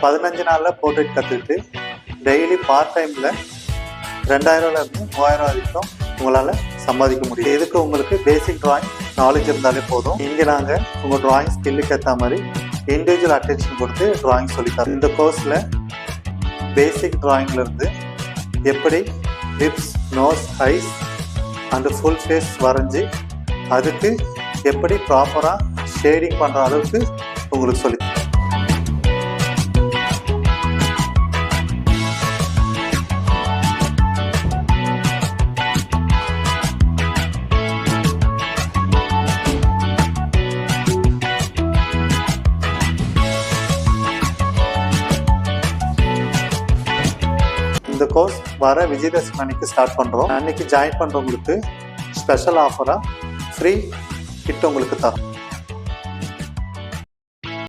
15 நாளில் போர்ட்ரேட் கற்றுக்கிட்டு daily part டைமில் 2000 3000 வரைக்கும் உங்களால் சம்பாதிக்க முடியும். இதுக்கு உங்களுக்கு பேசிக் டிராயிங் நாலேஜ் இருந்தாலே போதும். இங்கே நாங்கள் உங்கள் டிராயிங் ஸ்கில்லுக்கு ஏற்ற மாதிரி இண்டிவிஜுவல் அட்டென்ஷன் கொடுத்து டிராயிங் சொல்லித்தரோம். இந்த கோர்ஸில் பேசிக் டிராயிங்லேருந்து எப்படி lips, nose, eyes and full face வரைஞ்சி அதுக்கு எப்படி ப்ராப்பராக ஷேடிங் பண்ணுற அளவுக்கு உங்களுக்கு சொல்லி இந்த கோர்ஸ் வர விஜயதசமி அன்னைக்கு ஸ்டார்ட் பண்ணுறோம். அன்னைக்கு ஜாயின் பண்ணுறவங்களுக்கு ஸ்பெஷல் ஆஃபராக ஃப்ரீ கிட் உங்களுக்கு தரோம்.